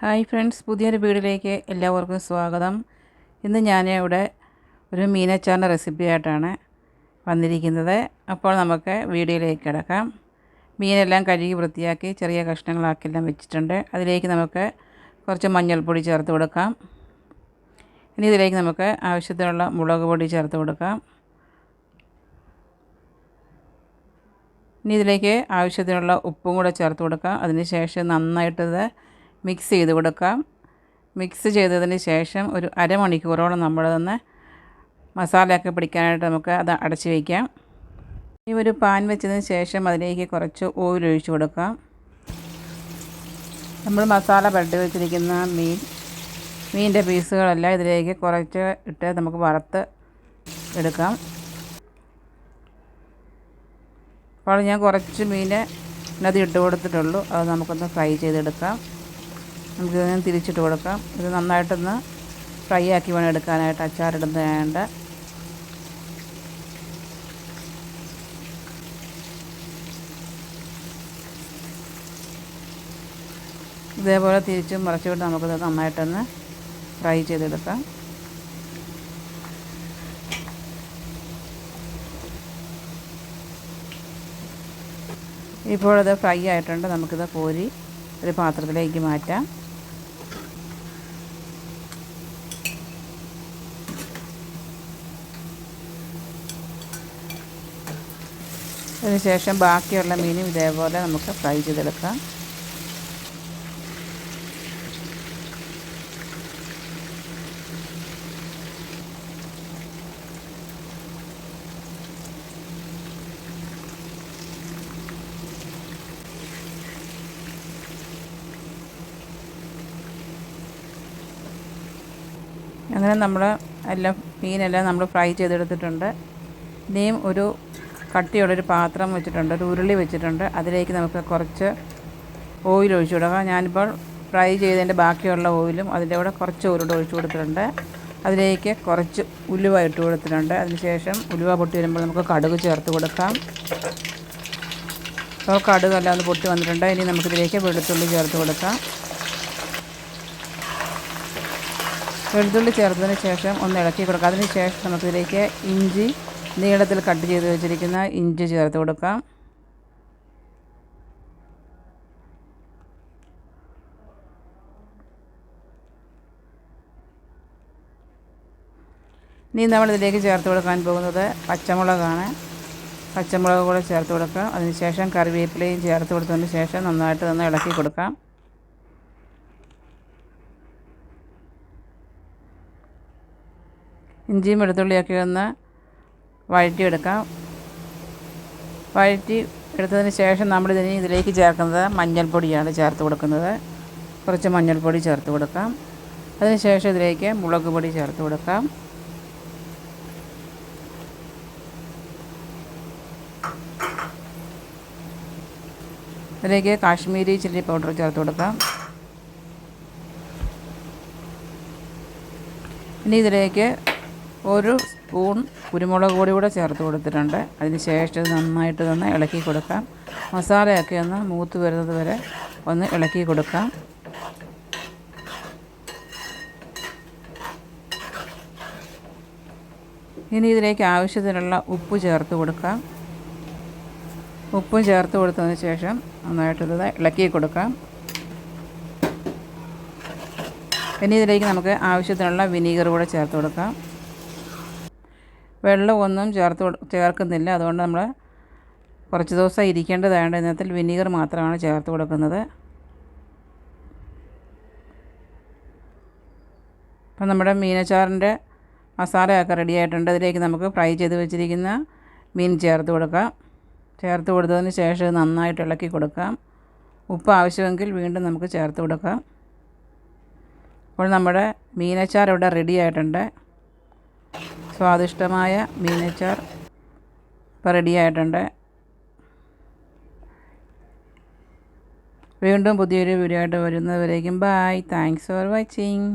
Hi friends, പുതിയൊരു വീഡിയോയിലേക്ക് എല്ലാവർക്കും സ്വാഗതം. ഇന്ന് ഞാൻ ഇവിടെ ഒരു മീനച്ചാറിൻ്റെ റെസിപ്പി ആയിട്ടാണ് വന്നിരിക്കുന്നത്. അപ്പോൾ നമുക്ക് വീഡിയോയിലേക്ക് കിടക്കാം. മീനെല്ലാം കഴുകി വൃത്തിയാക്കി ചെറിയ കഷ്ണങ്ങളാക്കിയെല്ലാം വെച്ചിട്ടുണ്ട്. അതിലേക്ക് നമുക്ക് കുറച്ച് മഞ്ഞൾപ്പൊടി ചേർത്ത് കൊടുക്കാം. ഇനി ഇതിലേക്ക് നമുക്ക് ആവശ്യത്തിനുള്ള മുളക് പൊടി ചേർത്ത് കൊടുക്കാം. ഇനി ഇതിലേക്ക് ആവശ്യത്തിനുള്ള ഉപ്പും കൂടെ ചേർത്ത് കൊടുക്കാം. അതിന് ശേഷം നന്നായിട്ടത് മിക്സ് ചെയ്ത് കൊടുക്കാം. മിക്സ് ചെയ്തതിന് ശേഷം ഒരു അരമണിക്കൂറോളം നമ്മളതൊന്ന് മസാലയൊക്കെ പിടിക്കാനായിട്ട് നമുക്ക് അത് അടച്ച് വയ്ക്കാം. ഈ ഒരു പാൻ വെച്ചതിന് ശേഷം അതിലേക്ക് കുറച്ച് ഓയിൽ ഒഴിച്ച് കൊടുക്കാം. നമ്മൾ മസാല പുരട്ടി വെച്ചിരിക്കുന്ന മീനിൻ്റെ പീസുകളെല്ലാം ഇതിലേക്ക് കുറച്ച് ഇട്ട് നമുക്ക് വറുത്ത് എടുക്കാം. അപ്പോൾ ഞാൻ കുറച്ച് മീൻ അത് ഇട്ട് കൊടുത്തിട്ടുള്ളൂ. അത് നമുക്കൊന്ന് ഫ്രൈ ചെയ്തെടുക്കാം. നമുക്കിതിനെ തിരിച്ചിട്ട് കൊടുക്കാം. ഇത് നന്നായിട്ടൊന്ന് ഫ്രൈ ആക്കി വേണം എടുക്കാനായിട്ട്, അച്ചാറിടുന്നതായതുകൊണ്ട്. ഇതേപോലെ തിരിച്ചും മറിച്ചുവിട്ട് നമുക്കിത് നന്നായിട്ടൊന്ന് ഫ്രൈ ചെയ്തെടുക്കാം. ഇപ്പോൾ ഇത് ഫ്രൈ ആയിട്ടുണ്ട്. നമുക്കിത് കോരി ഒരു പാത്രത്തിലേക്ക് മാറ്റാം. അതിനുശേഷം ബാക്കിയുള്ള മീനും ഇതേപോലെ നമുക്ക് ഫ്രൈ ചെയ്തെടുക്കാം. അങ്ങനെ നമ്മൾ മീനെല്ലാം നമ്മൾ ഫ്രൈ ചെയ്തെടുത്തിട്ടുണ്ട്. ഇനിയും ഒരു കട്ടിയുള്ളൊരു പാത്രം വെച്ചിട്ടുണ്ട്, ഒരു ഉരുളി വെച്ചിട്ടുണ്ട്. അതിലേക്ക് നമുക്ക് കുറച്ച് ഓയിൽ ഒഴിച്ചു കൊടുക്കാം. ഞാനിപ്പോൾ ഫ്രൈ ചെയ്തതിൻ്റെ ബാക്കിയുള്ള ഓയിലും അതിൻ്റെ കൂടെ കുറച്ച് ഓയിലൂടെ ഒഴിച്ചു കൊടുത്തിട്ടുണ്ട്. അതിലേക്ക് കുറച്ച് ഉലുവ ഇട്ട് കൊടുത്തിട്ടുണ്ട്. അതിനുശേഷം ഉലുവ പൊട്ടി വരുമ്പോൾ നമുക്ക് കടുക് ചേർത്ത് കൊടുക്കാം. അപ്പോൾ കടുകെല്ലാം ഒന്ന് പൊട്ടി വന്നിട്ടുണ്ട്. ഇനി നമുക്കിതിലേക്ക് വെളുത്തുള്ളി ചേർത്ത് കൊടുക്കാം. വെളുത്തുള്ളി ചേർത്തതിന് ശേഷം ഒന്ന് ഇളക്കി കൊടുക്കാം. അതിന് ശേഷം നമുക്കിതിലേക്ക് ഇഞ്ചി നീളത്തിൽ കട്ട് ചെയ്ത് വെച്ചിരിക്കുന്ന ഇഞ്ചി ചേർത്ത് കൊടുക്കാം. ഇനി നമ്മളിതിലേക്ക് ചേർത്ത് കൊടുക്കാൻ പോകുന്നത് പച്ചമുളകാണ്. പച്ചമുളക് കൂടെ ചേർത്ത് കൊടുക്കാം. അതിനുശേഷം കറിവേപ്പിലയും ചേർത്ത് കൊടുത്തതിന് ശേഷം നന്നായിട്ട് ഒന്ന് ഇളക്കി കൊടുക്കാം. ഇഞ്ചിയും വെളുത്തുള്ളിയൊക്കെ ഒന്ന് വഴറ്റിയെടുക്കാം. വഴറ്റി എടുത്തതിന് ശേഷം ഇതിലേക്ക് ചേർക്കുന്നത് മഞ്ഞൾപ്പൊടിയാണ് ചേർത്ത് കൊടുക്കുന്നത്. കുറച്ച് മഞ്ഞൾപ്പൊടി ചേർത്ത് കൊടുക്കാം. അതിന് ശേഷം ഇതിലേക്ക് മുളക് പൊടി ചേർത്ത് കൊടുക്കാം. ഇതിലേക്ക് കാശ്മീരി ചില്ലി പൗഡർ ചേർത്ത് കൊടുക്കാം. ഇനി ഇതിലേക്ക് ഒരു സ്പൂൺ കുരുമുളക് പൊടി കൂടെ ചേർത്ത് കൊടുത്തിട്ടുണ്ട്. അതിന് ശേഷം നന്നായിട്ട് ഒന്ന് ഇളക്കി കൊടുക്കാം. മസാലയൊക്കെ ഒന്ന് മൂത്ത് വരുന്നത് വരെ ഒന്ന് ഇളക്കി കൊടുക്കാം. ഇനി ഇതിലേക്ക് ആവശ്യത്തിനുള്ള ഉപ്പ് ചേർത്ത് കൊടുക്കാം. ഉപ്പും ചേർത്ത് കൊടുത്തതിന് ശേഷം നന്നായിട്ടത് ഇളക്കി കൊടുക്കാം. ഇനി ഇതിലേക്ക് നമുക്ക് ആവശ്യത്തിനുള്ള വിനീഗർ കൂടെ ചേർത്ത് കൊടുക്കാം. വെള്ളമൊന്നും ചേർക്കുന്നില്ല. അതുകൊണ്ട് നമ്മൾ കുറച്ച് ദിവസം ഇരിക്കേണ്ടതായതുകൊണ്ട് ഇതിനകത്തിൽ വിനീഗർ മാത്രമാണ് ചേർത്ത് കൊടുക്കുന്നത്. അപ്പം നമ്മുടെ മീനച്ചാറിൻ്റെ മസാലയൊക്കെ റെഡി ആയിട്ടുണ്ട്. ഇതിലേക്ക് നമുക്ക് ഫ്രൈ ചെയ്ത് വെച്ചിരിക്കുന്ന മീൻ ചേർത്ത് കൊടുക്കാം. ചേർത്ത് കൊടുത്തതിന് ശേഷം നന്നായിട്ട് ഇളക്കി കൊടുക്കാം. ഉപ്പ് ആവശ്യമെങ്കിൽ വീണ്ടും നമുക്ക് ചേർത്ത് കൊടുക്കാം. അപ്പോൾ നമ്മുടെ മീനച്ചാർ ഇവിടെ റെഡി ആയിട്ടുണ്ട്. സ്വാദിഷ്ടമായ മീനച്ചാർ ഇപ്പോൾ റെഡി ആയിട്ടുണ്ട്. വീണ്ടും പുതിയൊരു വീഡിയോ ആയിട്ട് വരുന്നതുവരേക്കും ബൈ. Thanks for watching.